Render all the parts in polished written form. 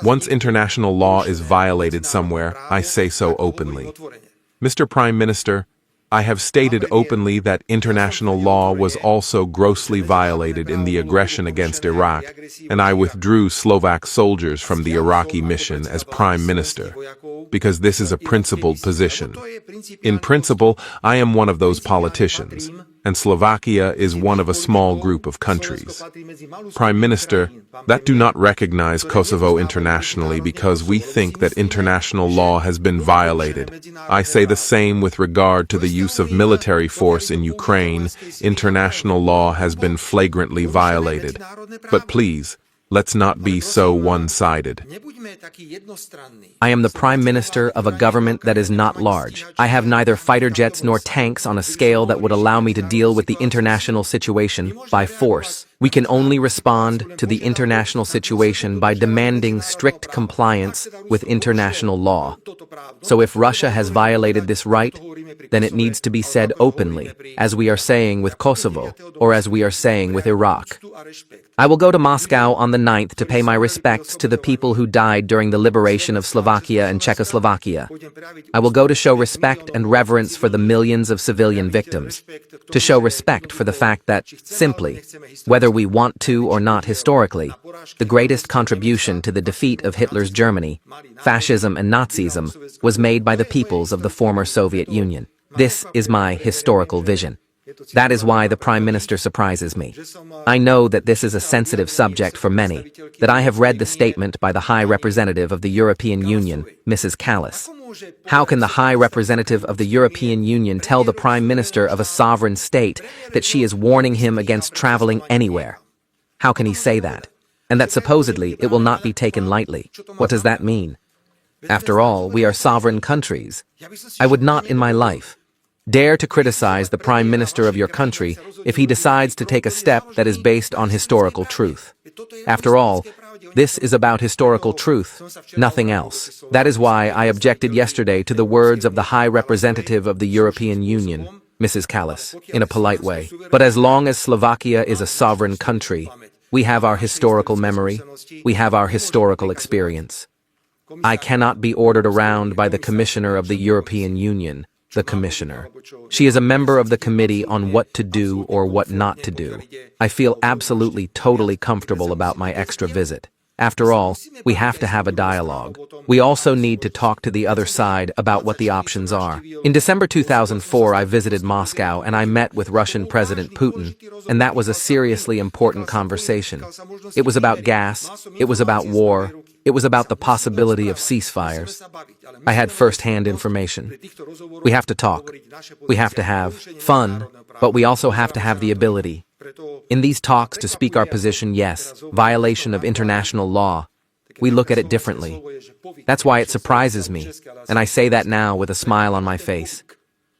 Once international law is violated somewhere, I say so openly. Mr. Prime Minister, I have stated openly that international law was also grossly violated in the aggression against Iraq, and I withdrew Slovak soldiers from the Iraqi mission as Prime Minister, because this is a principled position. In principle, I am one of those politicians, and Slovakia is one of a small group of countries. Prime Minister, that do not recognize Kosovo internationally because we think that international law has been violated. I say the same with regard to the use of military force in Ukraine. International law has been flagrantly violated. But please, let's not be so one-sided. I am the Prime Minister of a government that is not large. I have neither fighter jets nor tanks on a scale that would allow me to deal with the international situation by force. We can only respond to the international situation by demanding strict compliance with international law. So if Russia has violated this right, then it needs to be said openly, as we are saying with Kosovo, or as we are saying with Iraq. I will go to Moscow on the 9th to pay my respects to the people who died during the liberation of Slovakia and Czechoslovakia. I will go to show respect and reverence for the millions of civilian victims, to show respect for the fact that, simply, whether we want to or not historically, the greatest contribution to the defeat of Hitler's Germany, fascism and Nazism, was made by the peoples of the former Soviet Union. This is my historical vision. That is why the Prime Minister surprises me. I know that this is a sensitive subject for many, that I have read the statement by the High Representative of the European Union, Mrs. Kallas. How can the High Representative of the European Union tell the Prime Minister of a sovereign state that she is warning him against traveling anywhere? How can he say that? And that supposedly it will not be taken lightly. What does that mean? After all, we are sovereign countries. I would not in my life dare to criticize the Prime Minister of your country if he decides to take a step that is based on historical truth. After all, this is about historical truth, nothing else. That is why I objected yesterday to the words of the High Representative of the European Union, Mrs. Kallas, in a polite way. But as long as Slovakia is a sovereign country, we have our historical memory, we have our historical experience. I cannot be ordered around by the Commissioner of the European Union, the Commissioner. She is a member of the committee on what to do or what not to do. I feel absolutely totally comfortable about my extra visit. After all, we have to have a dialogue. We also need to talk to the other side about what the options are. In December 2004, I visited Moscow and I met with Russian President Putin, and that was a seriously important conversation. It was about gas, it was about war, it was about the possibility of ceasefires. I had first-hand information. We have to talk. We have to have fun, but we also have to have the ability. In these talks to speak our position, yes, violation of international law. We look at it differently. That's why it surprises me, and I say that now with a smile on my face.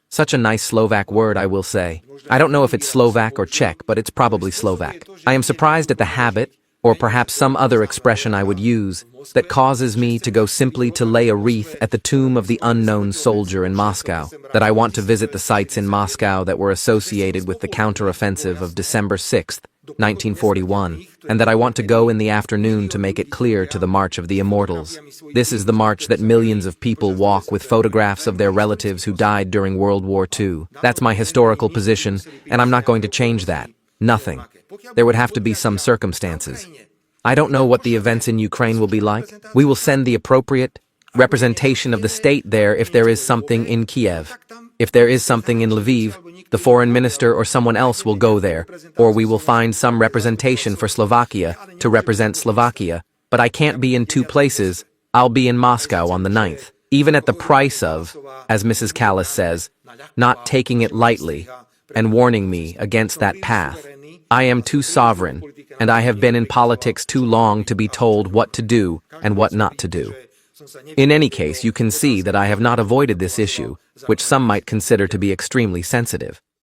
Such a nice Slovak word, I will say. I don't know if it's Slovak or Czech, but it's probably Slovak. I am surprised at the habit, or perhaps some other expression I would use, that causes me to go simply to lay a wreath at the tomb of the unknown soldier in Moscow, that I want to visit the sites in Moscow that were associated with the counteroffensive of December 6, 1941, and that I want to go in the afternoon to make it clear to the March of the Immortals. This is the march that millions of people walk with photographs of their relatives who died during World War II. That's my historical position, and I'm not going to change that. Nothing. There would have to be some circumstances. I don't know what the events in Ukraine will be like. We will send the appropriate representation of the state there if there is something in Kiev. If there is something in Lviv, the foreign minister or someone else will go there, or we will find some representation for Slovakia to represent Slovakia. But I can't be in two places. I'll be in Moscow on the 9th. Even at the price of, as Mrs. Kallas says, not taking it lightly and warning me against that path. I am too sovereign, and I have been in politics too long to be told what to do and what not to do. In any case, you can see that I have not avoided this issue, which some might consider to be extremely sensitive.